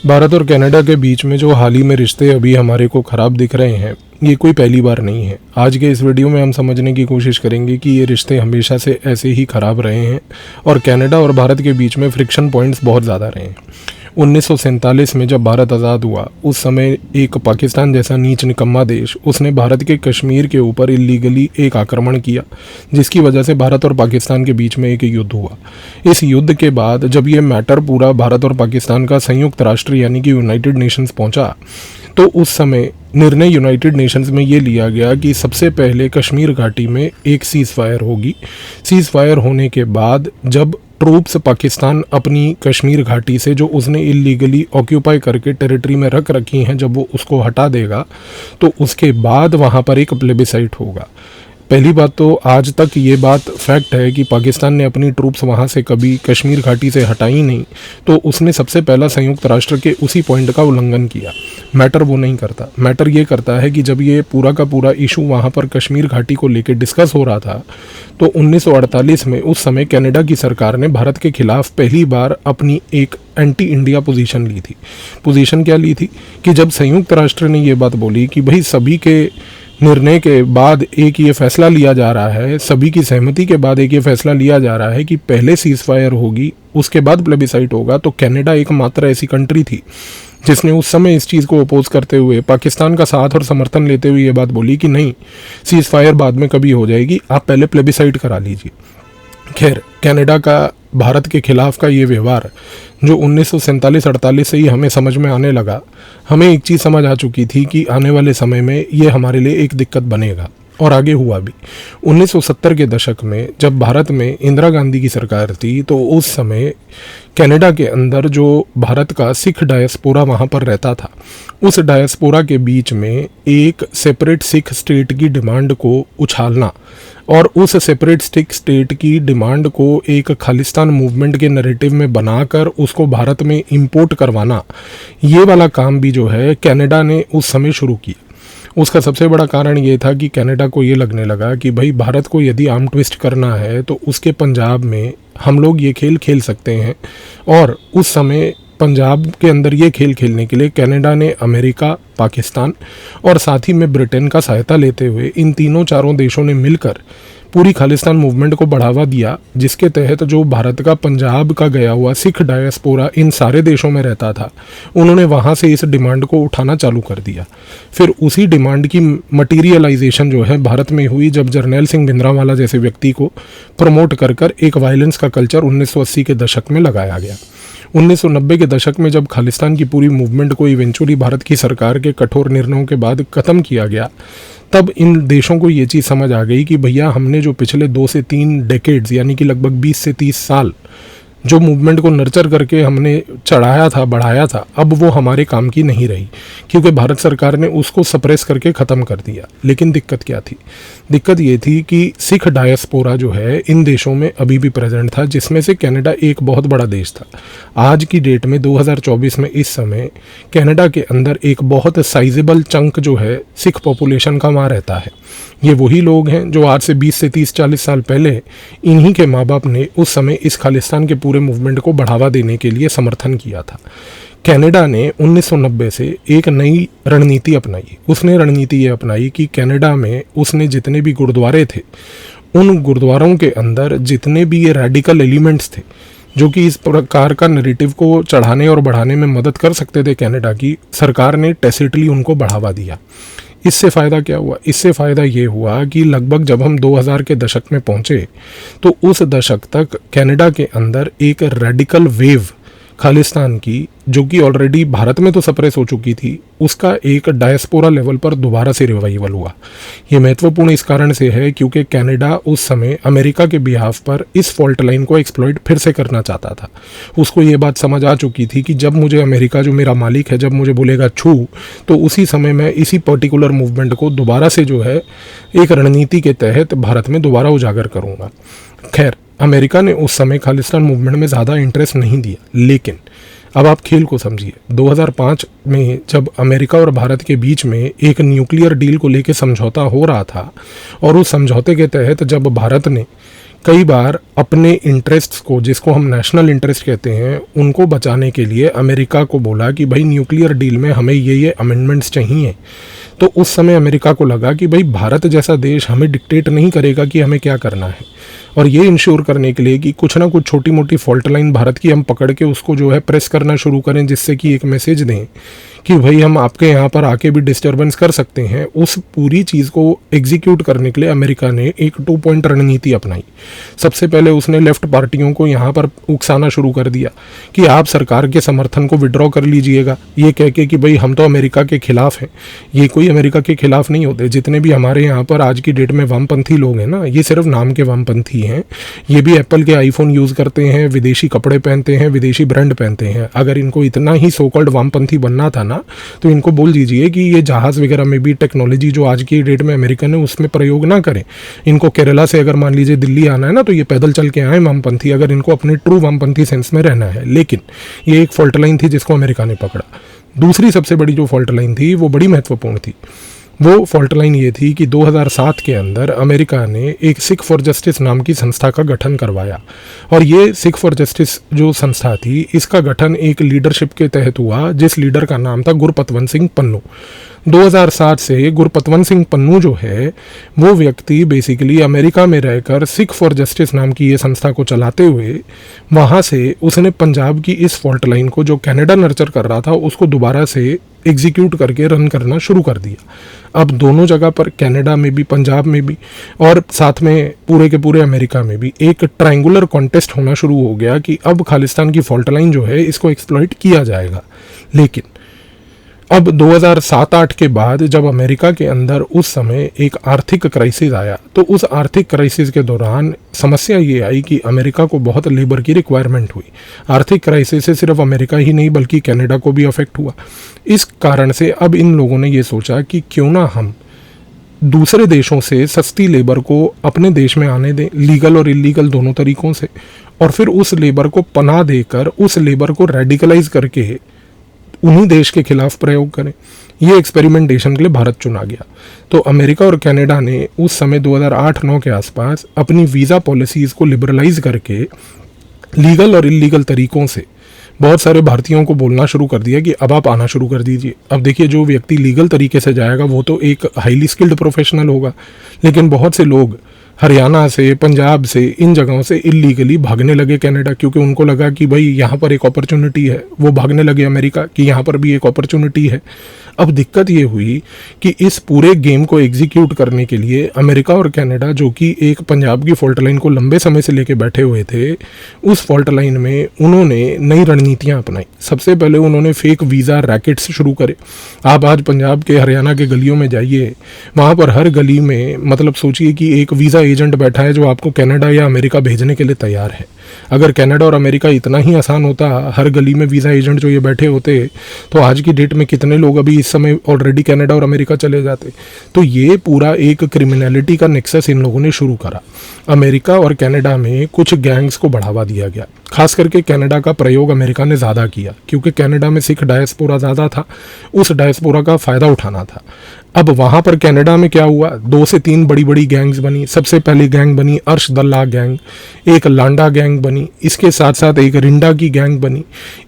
भारत और कनाडा के बीच में जो हाल ही में रिश्ते अभी हमारे को ख़राब दिख रहे हैं, ये कोई पहली बार नहीं है। आज के इस वीडियो में हम समझने की कोशिश करेंगे कि ये रिश्ते हमेशा से ऐसे ही ख़राब रहे हैं और कनाडा और भारत के बीच में फ्रिक्शन पॉइंट्स बहुत ज़्यादा रहे हैं। 1947 में जब भारत आज़ाद हुआ, उस समय एक पाकिस्तान जैसा नीच निकम्मा देश, उसने भारत के कश्मीर के ऊपर इलीगली एक आक्रमण किया, जिसकी वजह से भारत और पाकिस्तान के बीच में एक युद्ध हुआ। इस युद्ध के बाद जब ये मैटर पूरा भारत और पाकिस्तान का संयुक्त राष्ट्र यानी कि यूनाइटेड नेशंस पहुंचा, तो उस समय निर्णय यूनाइटेड नेशंस में ये लिया गया कि सबसे पहले कश्मीर घाटी में एक सीज़ फायर होगी। सीज़ फायर होने के बाद जब ट्रूप्स पाकिस्तान अपनी कश्मीर घाटी से जो उसने इलीगली ऑक्यूपाई करके टेरिटरी में रख रखी हैं, जब वो उसको हटा देगा, तो उसके बाद वहाँ पर एक प्लेबिसाइट होगा। पहली बात तो आज तक ये बात फैक्ट है कि पाकिस्तान ने अपनी ट्रूप्स वहाँ से कभी कश्मीर घाटी से हटाई नहीं, तो उसने सबसे पहला संयुक्त राष्ट्र के उसी पॉइंट का उल्लंघन किया। मैटर वो नहीं करता, मैटर ये करता है कि जब ये पूरा का पूरा इशू वहाँ पर कश्मीर घाटी को लेकर डिस्कस हो रहा था, तो 1948 में उस समय कनाडा की सरकार ने भारत के खिलाफ पहली बार अपनी एक एंटी इंडिया पोजीशन ली थी। पोजीशन क्या ली थी कि जब संयुक्त राष्ट्र ने ये बात बोली कि भाई सभी के निर्णय के बाद एक ये फैसला लिया जा रहा है, सभी की सहमति के बाद एक ये फैसला लिया जा रहा है कि पहले सीज़ फायर होगी, उसके बाद प्लेबिसाइट होगा, तो कनाडा एकमात्र ऐसी कंट्री थी जिसने उस समय इस चीज़ को अपोज करते हुए पाकिस्तान का साथ और समर्थन लेते हुए ये बात बोली कि नहीं, सीज़ फायर बाद में कभी हो जाएगी, आप पहले प्लेबिसाइट करा लीजिए। खैर, कनाडा का भारत के खिलाफ का ये व्यवहार जो 1947-48 से ही हमें समझ में आने लगा, हमें एक चीज़ समझ आ चुकी थी कि आने वाले समय में ये हमारे लिए एक दिक्कत बनेगा, और आगे हुआ भी। 1970 के दशक में जब भारत में इंदिरा गांधी की सरकार थी, तो उस समय कनाडा के अंदर जो भारत का सिख डायस्पोरा वहाँ पर रहता था, उस डायस्पोरा के बीच में एक सेपरेट सिख स्टेट की डिमांड को उछालना और उस सेपरेट सिख स्टेट की डिमांड को एक खालिस्तान मूवमेंट के नैरेटिव में बनाकर उसको भारत में इंपोर्ट करवाना, ये वाला काम भी जो है कनाडा ने उस समय शुरू किया। उसका सबसे बड़ा कारण ये था कि कनाडा को ये लगने लगा कि भाई भारत को यदि आर्म ट्विस्ट करना है तो उसके पंजाब में हम लोग ये खेल खेल सकते हैं, और उस समय पंजाब के अंदर ये खेल खेलने के लिए कनाडा ने अमेरिका, पाकिस्तान और साथ ही में ब्रिटेन का सहायता लेते हुए इन तीनों चारों देशों ने मिलकर पूरी खालिस्तान मूवमेंट को बढ़ावा दिया, जिसके तहत जो भारत का पंजाब का गया हुआ सिख डायस्पोरा इन सारे देशों में रहता था, उन्होंने वहाँ से इस डिमांड को उठाना चालू कर दिया। फिर उसी डिमांड की मटीरियलाइजेशन जो है भारत में हुई, जब जर्नैल सिंह भिंद्रावाला जैसे व्यक्ति को प्रमोट कर कर एक वायलेंस का कल्चर 1980 के दशक में लगाया गया। 1990 के दशक में जब खालिस्तान की पूरी मूवमेंट को इवेंचुअली भारत की सरकार के कठोर निर्णयों के बाद ख़त्म किया गया, तब इन देशों को ये चीज़ समझ आ गई कि भैया हमने जो पिछले 2 से 3 डेकेड्स यानी कि लगभग 20 से 30 साल जो मूवमेंट को नर्चर करके हमने चढ़ाया था, बढ़ाया था, अब वो हमारे काम की नहीं रही, क्योंकि भारत सरकार ने उसको सप्रेस करके ख़त्म कर दिया। लेकिन दिक्कत क्या थी? दिक्कत ये थी कि सिख डायस्पोरा जो है इन देशों में अभी भी प्रेजेंट था, जिसमें से कनाडा एक बहुत बड़ा देश था। आज की डेट में 2024 में इस समय कनाडा के अंदर एक बहुत साइजेबल चंक जो है सिख पॉपुलेशन का वहाँ रहता है। ये वही लोग हैं जो आज से 20 से 30-40 साल पहले इन्हीं के माँ बाप ने उस समय इस खालिस्तान के पूरे मूवमेंट को बढ़ावा देने के लिए समर्थन किया था। कनाडा ने 1990 से एक नई रणनीति अपनाई। उसने रणनीति ये अपनाई कि कनाडा में उसने जितने भी गुरुद्वारे थे, उन गुरुद्वारों के अंदर जितने भी ये रेडिकल एलिमेंट्स थे जो कि इस प्रकार का नैरेटिव को चढ़ाने और बढ़ाने में मदद कर सकते थे, कनाडा की सरकार ने टैसिटली उनको बढ़ावा दिया। इससे फ़ायदा क्या हुआ? इससे फ़ायदा ये हुआ कि लगभग जब हम 2000 के दशक में पहुँचे, तो उस दशक तक कनाडा के अंदर एक रेडिकल वेव खालिस्तान की, जो कि ऑलरेडी भारत में तो सप्रेस हो चुकी थी, उसका एक डायस्पोरा लेवल पर दोबारा से रिवाइवल हुआ। ये महत्वपूर्ण इस कारण से है क्योंकि कनाडा उस समय अमेरिका के बिहाफ पर इस फॉल्ट लाइन को एक्सप्लॉइट फिर से करना चाहता था। उसको ये बात समझ आ चुकी थी कि जब मुझे अमेरिका जो मेरा मालिक है, जब मुझे बोलेगा छू, तो उसी समय मैं इसी पर्टिकुलर मूवमेंट को दोबारा से जो है एक रणनीति के तहत भारत में दोबारा उजागर करूँगा। खैर, अमेरिका ने उस समय खालिस्तान मूवमेंट में ज़्यादा इंटरेस्ट नहीं दिया। लेकिन अब आप खेल को समझिए। 2005 में जब अमेरिका और भारत के बीच में एक न्यूक्लियर डील को लेकर समझौता हो रहा था, और उस समझौते के तहत जब भारत ने कई बार अपने इंटरेस्ट्स को, जिसको हम नेशनल इंटरेस्ट कहते हैं, उनको बचाने के लिए अमेरिका को बोला कि भाई न्यूक्लियर डील में हमें ये अमेंडमेंट्स चाहिए। तो उस समय अमेरिका को लगा कि भाई भारत जैसा देश हमें डिक्टेट नहीं करेगा कि हमें क्या करना है, और ये इंश्योर करने के लिए कि कुछ ना कुछ छोटी मोटी फॉल्ट लाइन भारत की हम पकड़ के उसको जो है प्रेस करना शुरू करें, जिससे कि एक मैसेज दें कि भाई हम आपके यहाँ पर आके भी डिस्टर्बेंस कर सकते हैं। उस पूरी चीज़ को एग्जीक्यूट करने के लिए अमेरिका ने एक 2 पॉइंट रणनीति अपनाई। सबसे पहले उसने लेफ्ट पार्टियों को यहाँ पर उकसाना शुरू कर दिया कि आप सरकार के समर्थन को विड्रॉ कर लीजिएगा, ये कह के कि भाई हम तो अमेरिका के खिलाफ हैं। ये कोई अमेरिका के खिलाफ नहीं होते। जितने भी हमारे यहाँ पर आज की डेट में वामपंथी लोग हैं ना, ये सिर्फ नाम के वामपंथी हैं। ये भी एप्पल के आईफोन यूज़ करते हैं, विदेशी कपड़े पहनते हैं, विदेशी ब्रांड पहनते हैं। अगर इनको इतना ही सो कॉल्ड वामपंथी बनना था ना, तो इनको बोल दीजिए कि ये जहाज़ वगैरह में भी टेक्नोलॉजी जो आज की डेट में अमेरिकन है उसमें प्रयोग ना करें। इनको केरला से अगर मान लीजिए दिल्ली आना है ना, तो ये पैदल चल के आए वामपंथी, अगर इनको अपने ट्रू वामपंथी सेंस में रहना है। लेकिन ये एक फॉल्ट लाइन थी जिसको अमेरिका ने पकड़ा। दूसरी सबसे बड़ी जो फॉल्ट लाइन थी वो बड़ी महत्वपूर्ण थी। वो फॉल्ट लाइन ये थी कि 2007 के अंदर अमेरिका ने एक सिख फॉर जस्टिस नाम की संस्था का गठन करवाया, और ये सिख फॉर जस्टिस जो संस्था थी, इसका गठन एक लीडरशिप के तहत हुआ जिस लीडर का नाम था गुरपतवंत सिंह पन्नू। 2007 से गुरपतवंत सिंह पन्नू जो है वो व्यक्ति बेसिकली अमेरिका में रहकर सिख फॉर जस्टिस नाम की ये संस्था को चलाते हुए वहाँ से उसने पंजाब की इस फॉल्ट लाइन को, जो कनाडा नर्चर कर रहा था, उसको दोबारा से एग्जीक्यूट करके रन करना शुरू कर दिया। अब दोनों जगह पर, कनाडा में भी, पंजाब में भी, और साथ में पूरे के पूरे अमेरिका में भी एक ट्रायंगुलर कॉन्टेस्ट होना शुरू हो गया कि अब खालिस्तान की फॉल्ट लाइन जो है इसको एक्सप्लॉइट किया जाएगा। लेकिन अब 2007-8 के बाद जब अमेरिका के अंदर उस समय एक आर्थिक क्राइसिस आया, तो उस आर्थिक क्राइसिस के दौरान समस्या ये आई कि अमेरिका को बहुत लेबर की रिक्वायरमेंट हुई। आर्थिक क्राइसिस से सिर्फ अमेरिका ही नहीं बल्कि कनाडा को भी अफेक्ट हुआ। इस कारण से अब इन लोगों ने ये सोचा कि क्यों ना हम दूसरे देशों से सस्ती लेबर को अपने देश में आने दें, लीगल और इलीगल दोनों तरीकों से, और फिर उस लेबर को पनाह देकर उस लेबर को रेडिकलाइज करके उन्हीं देश के खिलाफ प्रयोग करें। ये एक्सपेरिमेंटेशन के लिए भारत चुना गया। तो अमेरिका और कनाडा ने उस समय 2008-9 के आसपास अपनी वीज़ा पॉलिसीज़ को लिबरलाइज करके लीगल और इलीगल तरीकों से बहुत सारे भारतीयों को बोलना शुरू कर दिया कि अब आप आना शुरू कर दीजिए। अब देखिए, जो व्यक्ति लीगल तरीके से जाएगा वो तो एक हाईली स्किल्ड प्रोफेशनल होगा, लेकिन बहुत से लोग हरियाणा से, पंजाब से, इन जगहों से इलीगली भागने लगे कनाडा, क्योंकि उनको लगा कि भाई यहाँ पर एक अपॉर्चुनिटी है। वो भागने लगे अमेरिका कि यहाँ पर भी एक अपॉर्चुनिटी है। अब दिक्कत ये हुई कि इस पूरे गेम को एग्जीक्यूट करने के लिए अमेरिका और कनाडा, जो कि एक पंजाब की फॉल्ट लाइन को लंबे समय से लेके बैठे हुए थे, उस फॉल्ट लाइन में उन्होंने नई रणनीतियाँ अपनाई। सबसे पहले उन्होंने फेक वीज़ा रैकेट्स शुरू करे। आप आज पंजाब के, हरियाणा के गलियों में जाइए, वहाँ पर हर गली में मतलब सोचिए कि एक वीज़ा एजेंट बैठा है जो आपको कनाडा या अमेरिका भेजने के लिए तैयार है। अगर कनाडा और अमेरिका इतना ही आसान होता, हर गली में वीज़ा एजेंट जो ये बैठे होते, तो आज की डेट में कितने लोग अभी इस समय ऑलरेडी कनाडा और अमेरिका चले जाते। तो ये पूरा एक क्रिमिनलिटी का नेक्सस इन लोगों ने शुरू करा। अमेरिका और कनाडा में कुछ गैंग्स को बढ़ावा दिया गया। खास करके कनाडा का प्रयोग अमेरिका ने ज़्यादा किया, क्योंकि कनाडा में सिख डायस्पोरा ज़्यादा था, उस डायस्पोरा का फ़ायदा उठाना था। अब वहाँ पर कनाडा में क्या हुआ, 2 से 3 बड़ी बड़ी गैंग्स बनी। सबसे पहली गैंग बनी अर्श दल्ला गैंग, एक लांडा गैंग बनी, इसके साथ साथ एक रिंडा की गैंग बनी।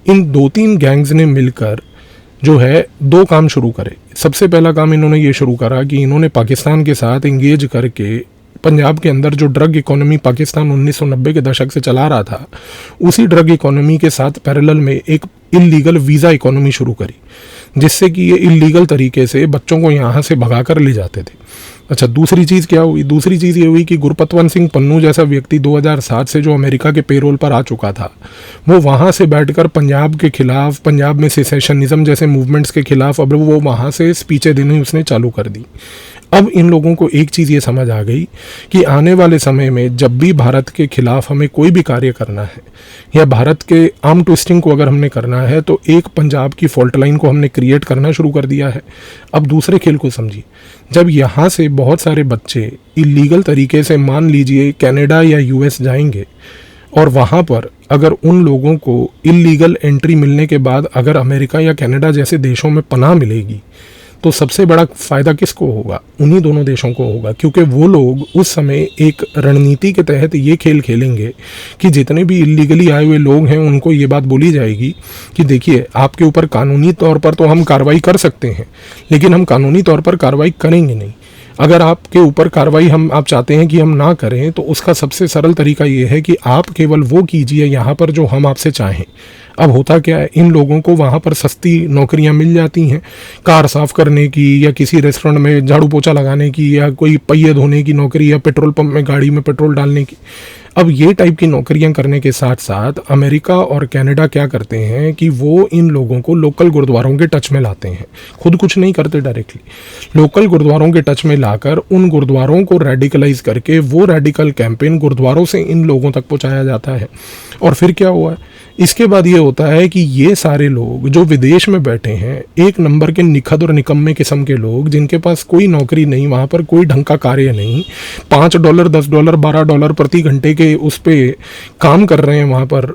इन 2-3 गैंग्स ने मिलकर जो है 2 काम शुरू करे। सबसे पहला काम इन्होंने ये शुरू करा कि इन्होंने पाकिस्तान के साथ इंगेज करके पंजाब के अंदर जो ड्रग इकोनॉमी पाकिस्तान 1990 के दशक से चला रहा था, उसी ड्रग इकोनॉमी के साथ पैरेलल में एक इलीगल वीज़ा इकोनॉमी शुरू करी, जिससे कि ये इलीगल तरीके से बच्चों को यहाँ से भगा कर ले जाते थे। अच्छा, दूसरी चीज़ क्या हुई? दूसरी चीज़ ये हुई कि गुरपतवंत सिंह पन्नू जैसा व्यक्ति 2007 से जो अमेरिका के पेरोल पर आ चुका था, वो वहाँ से बैठकर पंजाब के खिलाफ, पंजाब में सेसेशनिज्म जैसे मूवमेंट्स के खिलाफ अब वो वहाँ से स्पीचें देनी उसने चालू कर दी। अब इन लोगों को एक चीज़ ये समझ आ गई कि आने वाले समय में जब भी भारत के खिलाफ हमें कोई भी कार्य करना है या भारत के आर्म ट्विस्टिंग को अगर हमने करना है, तो एक पंजाब की फॉल्ट लाइन को हमने क्रिएट करना शुरू कर दिया है। अब दूसरे खेल को समझिए, जब यहाँ से बहुत सारे बच्चे इलीगल तरीके से मान लीजिए कनाडा या यूएस जाएंगे, और वहाँ पर अगर उन लोगों को इलीगल एंट्री मिलने के बाद अगर अमेरिका या कनाडा जैसे देशों में पनाह मिलेगी, तो सबसे बड़ा फ़ायदा किसको होगा? उन्हीं दोनों देशों को होगा, क्योंकि वो लोग उस समय एक रणनीति के तहत ये खेल खेलेंगे कि जितने भी इलीगली आए हुए लोग हैं उनको ये बात बोली जाएगी कि देखिए, आपके ऊपर कानूनी तौर पर तो हम कार्रवाई कर सकते हैं, लेकिन हम कानूनी तौर पर कार्रवाई करेंगे नहीं। अगर आपके ऊपर कार्रवाई आप चाहते हैं कि हम ना करें, तो उसका सबसे सरल तरीका ये है कि आप केवल वो कीजिए यहाँ पर जो हम आपसे चाहें। अब होता क्या है, इन लोगों को वहाँ पर सस्ती नौकरियाँ मिल जाती हैं, कार साफ़ करने की या किसी रेस्टोरेंट में झाड़ू पोछा लगाने की या कोई पहिए धोने की नौकरी या पेट्रोल पंप में गाड़ी में पेट्रोल डालने की। अब ये टाइप की नौकरियां करने के साथ साथ अमेरिका और कनाडा क्या करते हैं कि वो इन लोगों को लोकल गुरुद्वारों के टच में लाते हैं। खुद कुछ नहीं करते डायरेक्टली, लोकल गुरुद्वारों के टच में लाकर उन गुरुद्वारों को रेडिकलाइज करके वो रेडिकल कैंपेन गुरुद्वारों से इन लोगों तक पहुंचाया जाता है। और फिर क्या हुआ, इसके बाद ये होता है कि ये सारे लोग जो विदेश में बैठे हैं, एक नंबर के निखद और निकम्मे किस्म के लोग जिनके पास कोई नौकरी नहीं, वहाँ पर कोई ढंग का कार्य नहीं, $5, $10, $12 प्रति घंटे के उस पर काम कर रहे हैं वहाँ पर,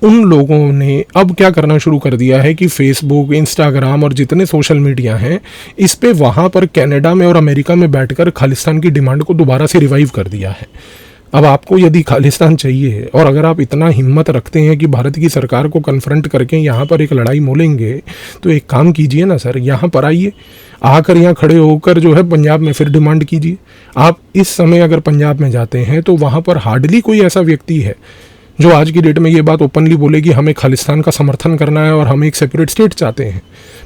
उन लोगों ने अब क्या करना शुरू कर दिया है कि फेसबुक, इंस्टाग्राम और जितने सोशल मीडिया हैं, इस पे वहाँ पर कनाडा में और अमेरिका में बैठकर खालिस्तान की डिमांड को दोबारा से रिवाइव कर दिया है। अब आपको यदि खालिस्तान चाहिए और अगर आप इतना हिम्मत रखते हैं कि भारत की सरकार को कन्फ्रंट करके यहाँ पर एक लड़ाई मोलेंगे, तो एक काम कीजिए ना सर, यहाँ पर आइए, आकर यहाँ खड़े होकर जो है पंजाब में फिर डिमांड कीजिए। आप इस समय अगर पंजाब में जाते हैं तो वहाँ पर हार्डली कोई ऐसा व्यक्ति है जो आज की डेट में ये बात ओपनली बोले कि हमें खालिस्तान का समर्थन करना है और हम एक सेपरेट स्टेट चाहते हैं।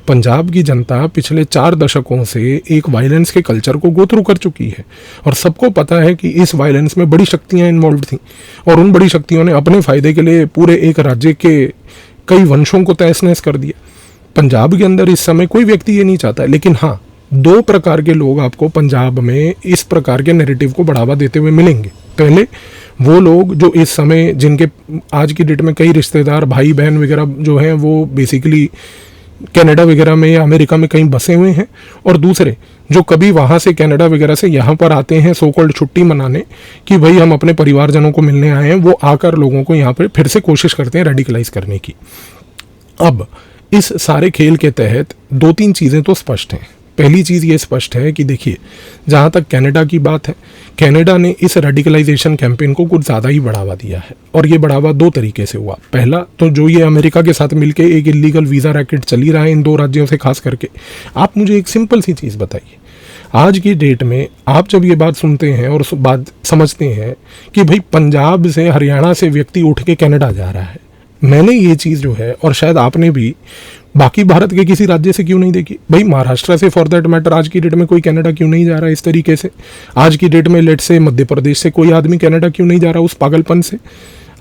पंजाब की जनता पिछले 4 दशकों से एक वायलेंस के कल्चर को गो थ्रू कर चुकी है और सबको पता है कि इस वायलेंस में बड़ी शक्तियां इन्वॉल्व थीं और उन बड़ी शक्तियों ने अपने फ़ायदे के लिए पूरे एक राज्य के कई वंशों को तहस नहस कर दिया। पंजाब के अंदर इस समय कोई व्यक्ति ये नहीं चाहता है, लेकिन हाँ, 2 प्रकार के लोग आपको पंजाब में इस प्रकार के नैरेटिव को बढ़ावा देते हुए मिलेंगे। पहले वो लोग जो इस समय, जिनके आज की डेट में कई रिश्तेदार, भाई बहन वगैरह जो हैं वो बेसिकली कनाडा वगैरह में या अमेरिका में कहीं बसे हुए हैं, और दूसरे जो कभी वहाँ से कनाडा वगैरह से यहाँ पर आते हैं सो कॉल्ड छुट्टी मनाने कि भाई हम अपने परिवारजनों को मिलने आए हैं, वो आकर लोगों को यहाँ पर फिर से कोशिश करते हैं रेडिकलाइज करने की। अब इस सारे खेल के तहत 2-3 चीज़ें तो स्पष्ट हैं। पहली चीज़ ये स्पष्ट है कि देखिए, जहाँ तक कनाडा की बात है, कनाडा ने इस रेडिकलाइजेशन कैंपेन को कुछ ज़्यादा ही बढ़ावा दिया है और ये बढ़ावा 2 तरीके से हुआ। पहला तो जो ये अमेरिका के साथ मिलके एक इलीगल वीज़ा रैकेट चली रहा है इन 2 राज्यों से खास करके। आप मुझे एक सिंपल सी चीज़ बताइए, आज की डेट में आप जब ये बात सुनते हैं और बात समझते हैं कि भाई पंजाब से, हरियाणा से व्यक्ति उठ के कनाडा जा रहा है, मैंने ये चीज़ जो है, और शायद आपने भी बाकी भारत के किसी राज्य से क्यों नहीं देखी, भाई महाराष्ट्र से फॉर दैट मैटर आज की डेट में कोई कनाडा क्यों नहीं जा रहा है इस तरीके से। आज की डेट में लेट से मध्य प्रदेश से कोई आदमी कनाडा क्यों नहीं जा रहा उस पागलपन से।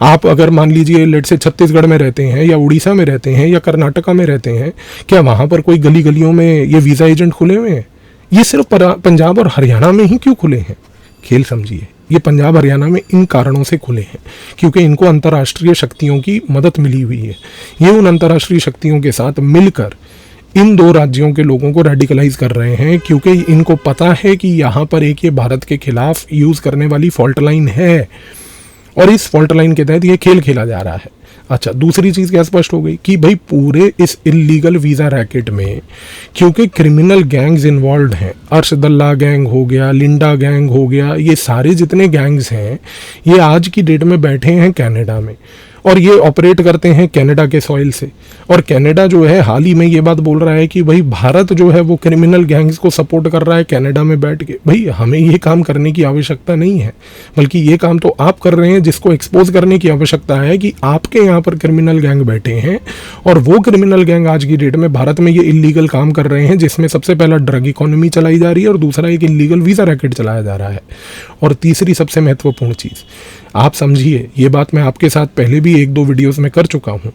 आप अगर मान लीजिए लेट से छत्तीसगढ़ में रहते हैं या उड़ीसा में रहते हैं या कर्नाटका में रहते हैं, क्या वहाँ पर कोई गली गलियों में ये वीज़ा एजेंट खुले हुए हैं? ये सिर्फ पंजाब और हरियाणा में ही क्यों खुले हैं? खेल समझिए, ये पंजाब हरियाणा में इन कारणों से खुले हैं क्योंकि इनको अंतर्राष्ट्रीय शक्तियों की मदद मिली हुई है। ये उन अंतर्राष्ट्रीय शक्तियों के साथ मिलकर इन 2 राज्यों के लोगों को रेडिकलाइज कर रहे हैं क्योंकि इनको पता है कि यहाँ पर एक ये भारत के खिलाफ यूज़ करने वाली फॉल्ट लाइन है और इस फॉल्ट लाइन के तहत ये खेल खेला जा रहा है। अच्छा, दूसरी चीज़ क्या स्पष्ट हो गई कि भाई पूरे इस इलीगल वीज़ा रैकेट में क्योंकि क्रिमिनल गैंग्स इन्वॉल्व हैं, अर्शदल्ला गैंग हो गया, लिंडा गैंग हो गया, ये सारे जितने गैंग्स हैं ये आज की डेट में बैठे हैं कनाडा में और ये ऑपरेट करते हैं कनाडा के सॉइल से। और कनाडा जो है हाल ही में ये बात बोल रहा है कि भाई भारत जो है वो क्रिमिनल गैंग्स को सपोर्ट कर रहा है कनाडा में बैठ के। भाई हमें ये काम करने की आवश्यकता नहीं है, बल्कि ये काम तो आप कर रहे हैं जिसको एक्सपोज करने की आवश्यकता है कि आपके यहाँ पर क्रिमिनल गैंग बैठे हैं और वो क्रिमिनल गैंग आज की डेट में भारत में ये इलीगल काम कर रहे हैं, जिसमें सबसे पहला ड्रग इकोनॉमी चलाई जा रही है और दूसरा एक इलीगल वीज़ा रैकेट चलाया जा रहा है। और तीसरी सबसे महत्वपूर्ण चीज़ आप समझिए, ये बात मैं आपके साथ पहले भी 1-2 वीडियोस में कर चुका हूँ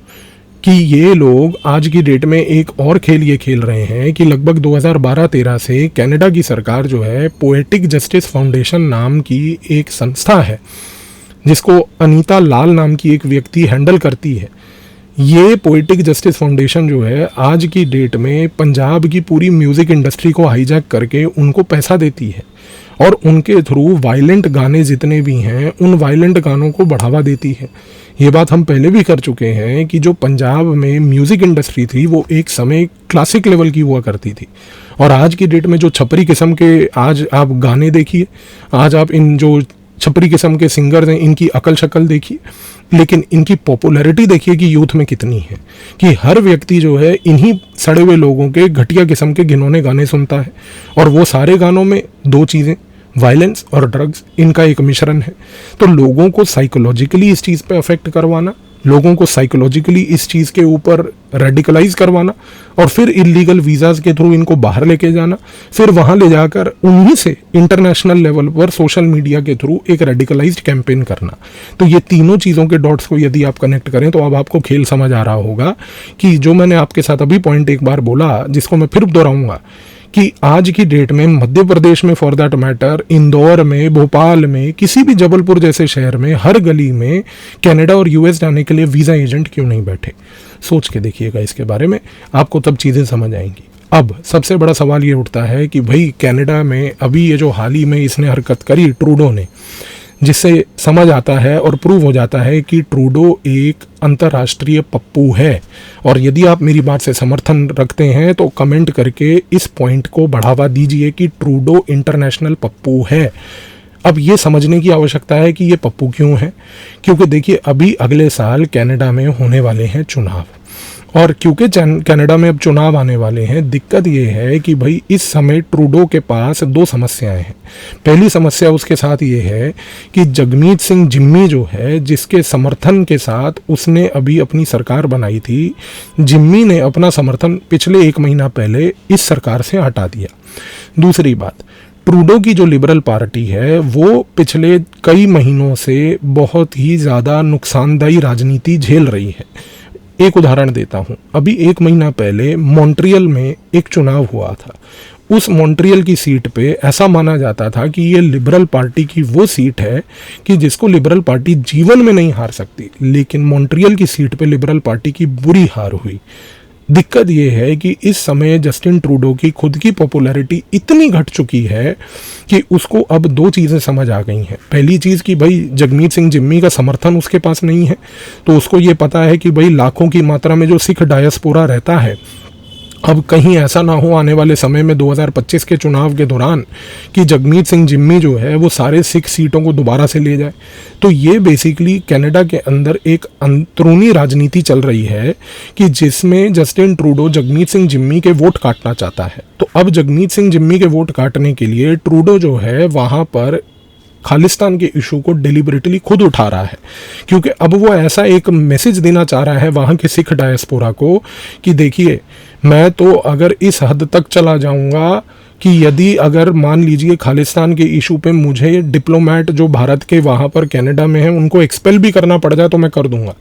कि ये लोग आज की डेट में एक और खेल ये खेल रहे हैं कि लगभग 2012-13 से कनाडा की सरकार जो है पोएटिक जस्टिस फाउंडेशन नाम की एक संस्था है जिसको अनीता लाल नाम की एक व्यक्ति हैंडल करती है। ये पोएटिक जस्टिस फाउंडेशन जो है आज की डेट में पंजाब की पूरी म्यूज़िक इंडस्ट्री को हाईजैक करके उनको पैसा देती है और उनके थ्रू वायलेंट गाने जितने भी हैं उन वायलेंट गानों को बढ़ावा देती है। ये बात हम पहले भी कर चुके हैं कि जो पंजाब में म्यूज़िक इंडस्ट्री थी वो एक समय क्लासिक लेवल की हुआ करती थी, और आज की डेट में जो छपरी किस्म के आज आप गाने देखिए, आज आप इन जो छपरी किस्म के सिंगर्स हैं इनकी अकल शक्ल देखिए, लेकिन इनकी पॉपुलैरिटी देखिए कि यूथ में कितनी है, कि हर व्यक्ति जो है इन्हीं सड़े हुए लोगों के घटिया किस्म के घिनौने गाने सुनता है, और वो सारे गानों में दो चीज़ें, वायलेंस और ड्रग्स, इनका एक मिश्रण है। तो लोगों को साइकोलॉजिकली इस चीज़ पे अफेक्ट करवाना, लोगों को साइकोलॉजिकली इस चीज़ के ऊपर रेडिकलाइज करवाना, और फिर इलीगल वीज़ाज़ के थ्रू इनको बाहर लेके जाना, फिर वहाँ ले जाकर उन्हीं से इंटरनेशनल लेवल पर सोशल मीडिया के थ्रू एक रेडिकलाइज्ड कैंपेन करना। तो ये तीनों चीज़ों के डॉट्स को यदि आप कनेक्ट करें तो अब आपको खेल समझ आ रहा होगा कि जो मैंने आपके साथ अभी पॉइंट एक बार बोला, जिसको मैं फिर दोहराऊंगा, कि आज की डेट में मध्य प्रदेश में, फॉर दैट मैटर इंदौर में, भोपाल में, किसी भी जबलपुर जैसे शहर में, हर गली में कनाडा और यूएस जाने के लिए वीज़ा एजेंट क्यों नहीं बैठे? सोच के देखिएगा इसके बारे में, आपको तब चीज़ें समझ आएंगी। अब सबसे बड़ा सवाल ये उठता है कि भाई कनाडा में अभी ये जो हाल ही में इसने हरकत करी ट्रूडो ने, जिससे समझ आता है और प्रूव हो जाता है कि ट्रूडो एक अंतर्राष्ट्रीय पप्पू है। और यदि आप मेरी बात से समर्थन रखते हैं तो कमेंट करके इस पॉइंट को बढ़ावा दीजिए कि ट्रूडो इंटरनेशनल पप्पू है। अब ये समझने की आवश्यकता है कि ये पप्पू क्यों है, क्योंकि देखिए अभी अगले साल कनाडा में होने वाले हैं चुनाव, और क्योंकि कनाडा में अब चुनाव आने वाले हैं, दिक्कत ये है कि भाई इस समय ट्रूडो के पास दो समस्याएं हैं। पहली समस्या उसके साथ ये है कि जगमीत सिंह जिम्मी जो है, जिसके समर्थन के साथ उसने अभी अपनी सरकार बनाई थी, जिम्मी ने अपना समर्थन पिछले 1 महीना पहले इस सरकार से हटा दिया। दूसरी बात, ट्रूडो की जो लिबरल पार्टी है वो पिछले कई महीनों से बहुत ही ज़्यादा नुकसानदायी राजनीति झेल रही है। एक उदाहरण देता हूं, अभी 1 महीना पहले मॉन्ट्रियल में एक चुनाव हुआ था। उस मॉन्ट्रियल की सीट पे ऐसा माना जाता था कि ये लिबरल पार्टी की वो सीट है कि जिसको लिबरल पार्टी जीवन में नहीं हार सकती, लेकिन मॉन्ट्रियल की सीट पे लिबरल पार्टी की बुरी हार हुई। दिक्कत ये है कि इस समय जस्टिन ट्रूडो की खुद की पॉपुलैरिटी इतनी घट चुकी है कि उसको अब दो चीज़ें समझ आ गई हैं। पहली चीज़ कि भाई जगमीत सिंह जिम्मी का समर्थन उसके पास नहीं है, तो उसको ये पता है कि भाई लाखों की मात्रा में जो सिख डायस्पोरा रहता है, अब कहीं ऐसा ना हो आने वाले समय में 2025 के चुनाव के दौरान कि जगमीत सिंह जिम्मी जो है वो सारे सिख सीटों को दोबारा से ले जाए। तो ये बेसिकली कनाडा के अंदर एक अंदरूनी राजनीति चल रही है कि जिसमें जस्टिन ट्रूडो जगमीत सिंह जिम्मी के वोट काटना चाहता है। तो अब जगमीत सिंह जिम्मी के वोट काटने के लिए ट्रूडो जो है वहाँ पर खालिस्तान के इशू को डिलिबरेटली खुद उठा रहा है, क्योंकि अब वो ऐसा एक मैसेज देना चाह रहा है वहाँ के सिख डायस्पोरा को कि देखिए, मैं तो अगर इस हद तक चला जाऊंगा कि यदि अगर मान लीजिए खालिस्तान के इशू पे मुझे डिप्लोमेट जो भारत के वहाँ पर कनाडा में हैं उनको एक्सपेल भी करना पड़ जाए तो मैं कर दूंगा।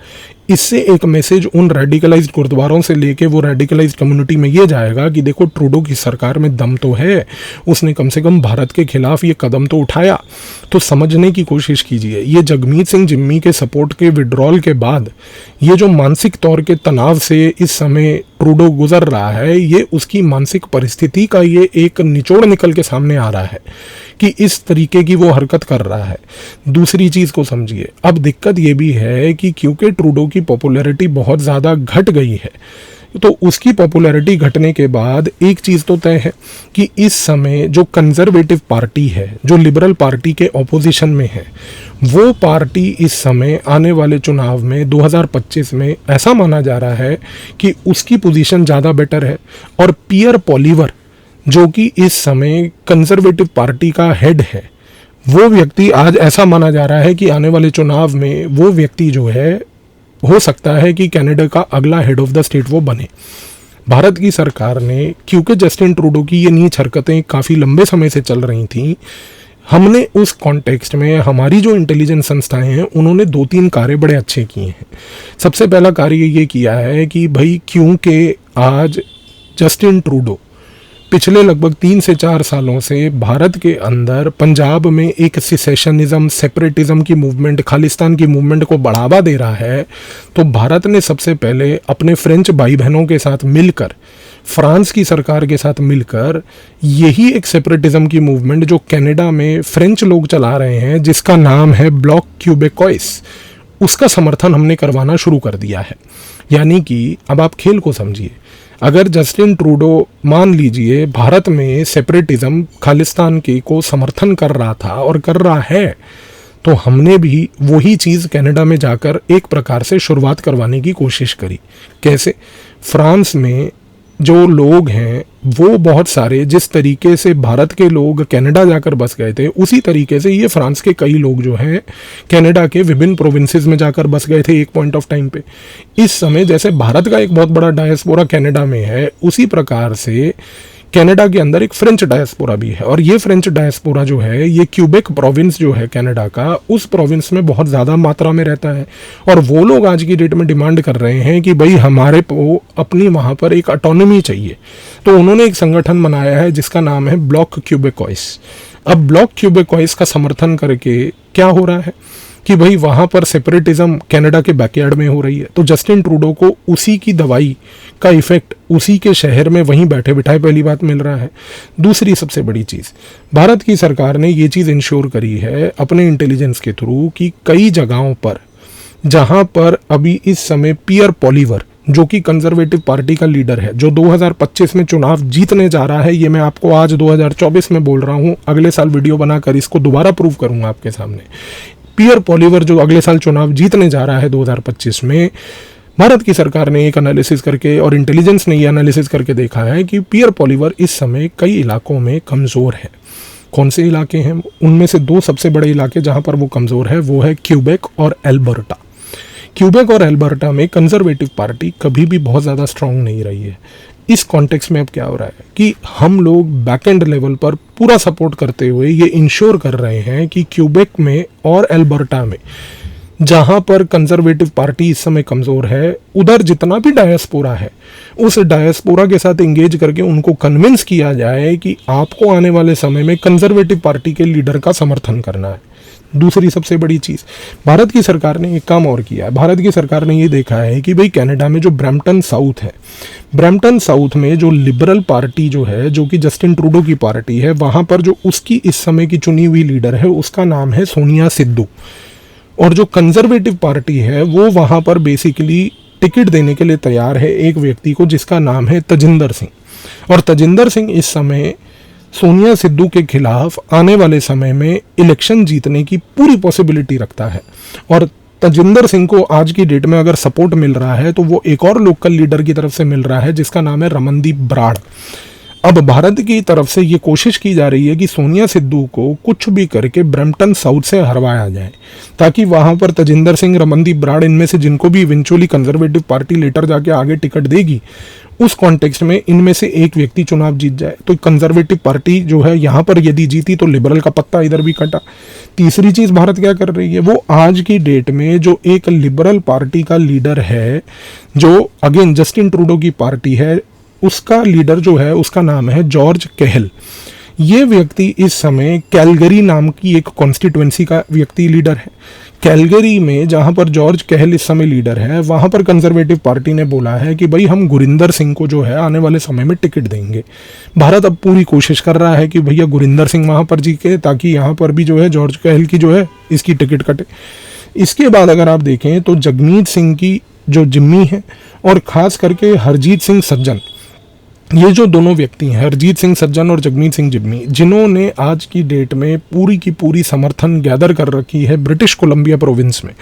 इससे एक मैसेज उन रेडिकलाइज्ड गुरुद्वारों से लेके वो रेडिकलाइज्ड कम्युनिटी में ये जाएगा कि देखो ट्रूडो की सरकार में दम तो है, उसने कम से कम भारत के खिलाफ ये कदम तो उठाया। तो समझने की कोशिश कीजिए, ये जगमीत सिंह जिम्मी के सपोर्ट के विड्रॉल के बाद ये जो मानसिक तौर के तनाव से इस समय ट्रूडो गुजर रहा है, ये उसकी मानसिक परिस्थिति का ये एक निचोड़ निकल के सामने आ रहा है कि इस तरीके की वो हरकत कर रहा है। दूसरी चीज़ को समझिए, अब दिक्कत ये भी है कि क्योंकि ट्रूडो की पॉपुलैरिटी बहुत ज़्यादा घट गई है, तो उसकी पॉपुलैरिटी घटने के बाद एक चीज़ तो तय है कि इस समय जो कंजर्वेटिव पार्टी है, जो लिबरल पार्टी के ऑपोजिशन में है, वो पार्टी इस समय आने वाले चुनाव में 2025 में ऐसा माना जा रहा है कि उसकी पोजीशन ज़्यादा बेटर है। और पियर पॉलीवर जो कि इस समय कंजर्वेटिव पार्टी का हेड है, वो व्यक्ति आज ऐसा माना जा रहा है कि आने वाले चुनाव में वो व्यक्ति जो है हो सकता है कि कनाडा का अगला हेड ऑफ द स्टेट वो बने। भारत की सरकार ने, क्योंकि जस्टिन ट्रूडो की ये नीच हरकतें काफ़ी लंबे समय से चल रही थीं, हमने उस कॉन्टेक्स्ट में हमारी जो इंटेलिजेंस संस्थाएं हैं उन्होंने 2-3 कार्य बड़े अच्छे किए हैं। सबसे पहला कार्य ये किया है कि भाई क्योंकि आज जस्टिन ट्रूडो पिछले लगभग 3 से 4 सालों से भारत के अंदर पंजाब में एक सिसेशनिज्म, सेपरेटिज्म की मूवमेंट, खालिस्तान की मूवमेंट को बढ़ावा दे रहा है, तो भारत ने सबसे पहले अपने फ्रेंच भाई बहनों के साथ मिलकर फ्रांस की सरकार के साथ मिलकर यही एक सेपरेटिज्म की मूवमेंट जो कनाडा में फ्रेंच लोग चला रहे हैं, जिसका नाम है ब्लॉक क्यूबेकॉइस, उसका समर्थन हमने करवाना शुरू कर दिया है। यानी कि अब आप खेल को समझिए, अगर जस्टिन ट्रूडो मान लीजिए भारत में सेपरेटिज्म खालिस्तान के को समर्थन कर रहा था और कर रहा है, तो हमने भी वही चीज़ कनाडा में जाकर एक प्रकार से शुरुआत करवाने की कोशिश करी। कैसे? फ्रांस में जो लोग हैं वो बहुत सारे, जिस तरीके से भारत के लोग कनाडा जाकर बस गए थे, उसी तरीके से ये फ्रांस के कई लोग जो हैं कनाडा के विभिन्न प्रोविंसेस में जाकर बस गए थे एक पॉइंट ऑफ टाइम पे। इस समय जैसे भारत का एक बहुत बड़ा डायस्पोरा कनाडा में है, उसी प्रकार से कनाडा के अंदर एक फ्रेंच डायस्पोरा भी है। और ये फ्रेंच डायस्पोरा जो है, ये क्यूबेक प्रोविंस जो है कनाडा का, उस प्रोविंस में बहुत ज़्यादा मात्रा में रहता है। और वो लोग आज की डेट में डिमांड कर रहे हैं कि भाई हमारे को अपनी वहाँ पर एक ऑटोनॉमी चाहिए। तो उन्होंने एक संगठन बनाया है जिसका नाम है ब्लॉक क्यूबेकॉइस। अब ब्लॉक क्यूबेकॉइस का समर्थन करके क्या हो रहा है कि भाई वहाँ पर सेपरेटिज्म कनाडा के बैकयार्ड में हो रही है, तो जस्टिन ट्रूडो को उसी की दवाई का इफेक्ट उसी के शहर में वहीं बैठे बिठाए पहली बात मिल रहा है। दूसरी सबसे बड़ी चीज़, भारत की सरकार ने ये चीज़ इंश्योर करी है अपने इंटेलिजेंस के थ्रू कि कई जगहों पर जहाँ पर अभी इस समय पियर पॉलीवर, जो कि कंजर्वेटिव पार्टी का लीडर है, जो 2025 में चुनाव जीतने जा रहा है, ये मैं आपको आज 2024 में बोल रहा हूँ, अगले साल वीडियो बनाकर इसको दोबारा प्रूव करूँगा आपके सामने। पियर पॉलीवर जो अगले साल चुनाव जीतने जा रहा है 2025 में, भारत की सरकार ने एक एनालिसिस करके और इंटेलिजेंस ने ये एनालिसिस करके देखा है कि पियर पॉलीवर इस समय कई इलाकों में कमज़ोर है। कौन से इलाके हैं? उनमें से दो सबसे बड़े इलाके जहां पर वो कमज़ोर है वो है क्यूबेक और एल्बर्टा। क्यूबेक और एल्बर्टा में कंजर्वेटिव पार्टी कभी भी बहुत ज़्यादा स्ट्रांग नहीं रही है। इस कॉन्टेक्स्ट में अब क्या हो रहा है कि हम लोग बैक एंड लेवल पर पूरा सपोर्ट करते हुए ये इंश्योर कर रहे हैं कि क्यूबेक में और एल्बर्टा में जहां पर कंजर्वेटिव पार्टी इस समय कमज़ोर है, उधर जितना भी डायस्पोरा है उस डायस्पोरा के साथ एंगेज करके उनको कन्विंस किया जाए कि आपको आने वाले समय में कंजर्वेटिव पार्टी के लीडर का समर्थन करना है। दूसरी सबसे बड़ी चीज़, भारत की सरकार ने एक काम और किया है। भारत की सरकार ने ये देखा है कि भाई कनाडा में जो ब्रैम्पटन साउथ है, ब्रैम्पटन साउथ में जो लिबरल पार्टी जो है, जो कि जस्टिन ट्रूडो की पार्टी है, वहाँ पर जो उसकी इस समय की चुनी हुई लीडर है उसका नाम है सोनिया सिद्धू। और जो कंजर्वेटिव पार्टी है वो वहाँ पर बेसिकली टिकट देने के लिए तैयार है एक व्यक्ति को जिसका नाम है तजिंदर सिंह। और तजिंदर सिंह इस समय सोनिया सिद्धू के खिलाफ आने वाले समय में इलेक्शन जीतने की पूरी पॉसिबिलिटी रखता है। और तजिंदर सिंह को आज की डेट में अगर सपोर्ट मिल रहा है तो वो एक और लोकल लीडर की तरफ से मिल रहा है जिसका नाम है रमनदीप ब्राड़। अब भारत की तरफ से ये कोशिश की जा रही है कि सोनिया सिद्धू को कुछ भी करके ब्रैम्पटन साउथ से हरवाया जाए, ताकि वहां पर तजिंदर सिंह, रमनदीप ब्राड़, इनमें से जिनको भी इवेंचुअली कंजर्वेटिव पार्टी लेटर जाके आगे टिकट देगी, उस कॉन्टेक्स्ट में इनमें से एक व्यक्ति चुनाव जीत जाए। तो कंजर्वेटिव पार्टी जो है यहाँ पर यदि जीती तो लिबरल का पत्ता इधर भी कटा। तीसरी चीज़ भारत क्या कर रही है, वो आज की डेट में जो एक लिबरल पार्टी का लीडर है, जो अगेन जस्टिन ट्रूडो की पार्टी है, उसका लीडर जो है उसका नाम है जॉर्ज कैहल। ये व्यक्ति इस समय कैलगरी नाम की एक कॉन्स्टिट्यूएंसी का व्यक्ति लीडर है। कैलगरी में जहां पर जॉर्ज कैहल इस समय लीडर है, वहां पर कंजर्वेटिव पार्टी ने बोला है कि भाई हम गुरिंदर सिंह को जो है आने वाले समय में टिकट देंगे। भारत अब पूरी कोशिश कर रहा है कि भैया गुरिंदर सिंह वहां पर जीते, ताकि यहाँ पर भी जो है जॉर्ज कैहल की जो है इसकी टिकट कटे। इसके बाद अगर आप देखें तो जगमीत सिंह की जो जिम्मी है और खास करके हरजीत सिंह सज्जन, ये जो दोनों व्यक्ति हैं हरजीत सिंह सज्जन और जगमीत सिंह जिम्मी, जिन्होंने आज की डेट में पूरी की पूरी समर्थन गैदर कर रखी है ब्रिटिश कोलंबिया प्रोविंस में,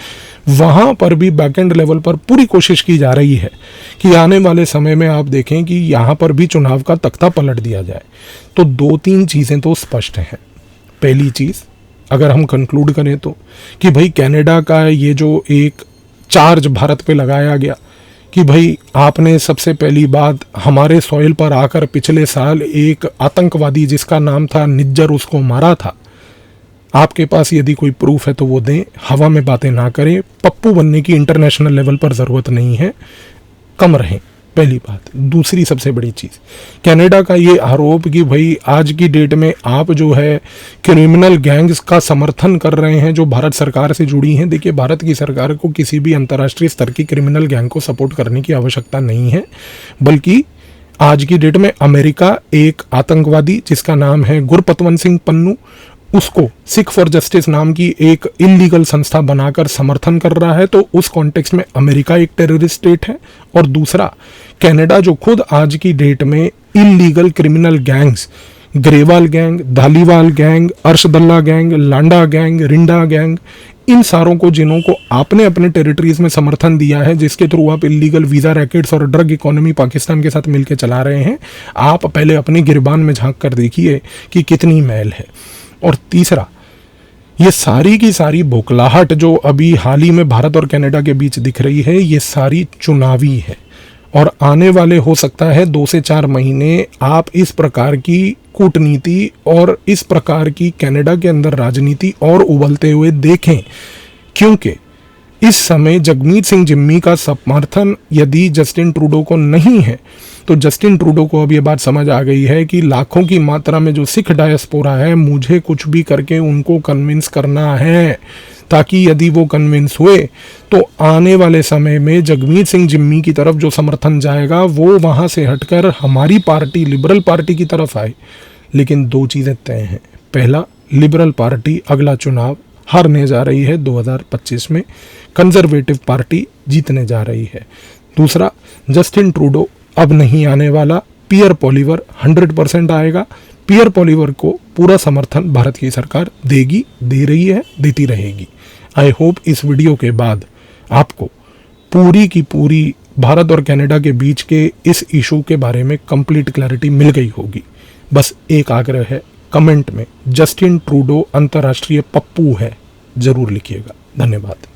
वहाँ पर भी बैक एंड लेवल पर पूरी कोशिश की जा रही है कि आने वाले समय में आप देखें कि यहाँ पर भी चुनाव का तख्ता पलट दिया जाए। तो दो तीन चीज़ें तो स्पष्ट हैं। पहली चीज़ अगर हम कंक्लूड करें तो कि भाई कनाडा का ये जो एक चार्ज भारत पे लगाया गया कि भाई आपने सबसे पहली बात हमारे सॉइल पर आकर पिछले साल एक आतंकवादी जिसका नाम था निज्जर, उसको मारा था। आपके पास यदि कोई प्रूफ है तो वो दें, हवा में बातें ना करें। पप्पू बनने की इंटरनेशनल लेवल पर ज़रूरत नहीं है, कम रहें, पहली बात। दूसरी सबसे बड़ी चीज़, कनाडा का ये आरोप कि भाई आज की डेट में आप जो है क्रिमिनल गैंग्स का समर्थन कर रहे हैं जो भारत सरकार से जुड़ी हैं। देखिए, भारत की सरकार को किसी भी अंतर्राष्ट्रीय स्तर की क्रिमिनल गैंग को सपोर्ट करने की आवश्यकता नहीं है, बल्कि आज की डेट में अमेरिका एक आतंकवादी जिसका नाम है गुरपतवंत सिंह पन्नू, उसको सिख फॉर जस्टिस नाम की एक इलीगल संस्था बनाकर समर्थन कर रहा है। तो उस कॉन्टेक्स्ट में अमेरिका एक टेररिस्ट स्टेट है। और दूसरा कनाडा, जो खुद आज की डेट में illegal criminal gangs, Grewal gang, Dhaliwal gang, Arshdalla gang, Landa gang, Rinda gang, इन सारों को, जिन्हों को आपने अपने टेरिटरीज में समर्थन दिया है, जिसके थ्रू आप इलीगल वीजा रैकेट्स और ड्रग इकोनॉमी पाकिस्तान के साथ मिलकर चला रहे हैं, आप पहले अपने गिरबान में झांक कर देखिए कि कितनी मैल है। और तीसरा, ये सारी की सारी बौखलाहट जो अभी हाल ही में भारत और कनाडा के बीच दिख रही है, ये सारी चुनावी है। और आने वाले हो सकता है 2 से 4 महीने आप इस प्रकार की कूटनीति और इस प्रकार की कनाडा के अंदर राजनीति और उबलते हुए देखें, क्योंकि इस समय जगमीत सिंह जिम्मी का समर्थन यदि जस्टिन ट्रूडो को नहीं है, तो जस्टिन ट्रूडो को अब ये बात समझ आ गई है कि लाखों की मात्रा में जो सिख डायस्पोरा है, मुझे कुछ भी करके उनको कन्विंस करना है, ताकि यदि वो कन्विंस हुए तो आने वाले समय में जगमीत सिंह जिम्मी की तरफ जो समर्थन जाएगा वो वहाँ से हटकर हमारी पार्टी लिबरल पार्टी की तरफ आए। लेकिन 2 चीज़ें तय हैं। पहला, लिबरल पार्टी अगला चुनाव हारने जा रही है 2025 में, कंजर्वेटिव पार्टी जीतने जा रही है। दूसरा, जस्टिन ट्रूडो अब नहीं आने वाला, पियर पॉलिवर 100% आएगा। पियर पॉलिवर को पूरा समर्थन भारत की सरकार देगी, दे रही है, देती रहेगी। आई होप इस वीडियो के बाद आपको पूरी की पूरी भारत और कनाडा के बीच के इस इशू के बारे में कंप्लीट क्लैरिटी मिल गई होगी। बस एक आग्रह है, कमेंट में जस्टिन ट्रूडो अंतर्राष्ट्रीय पप्पू है जरूर लिखिएगा। धन्यवाद।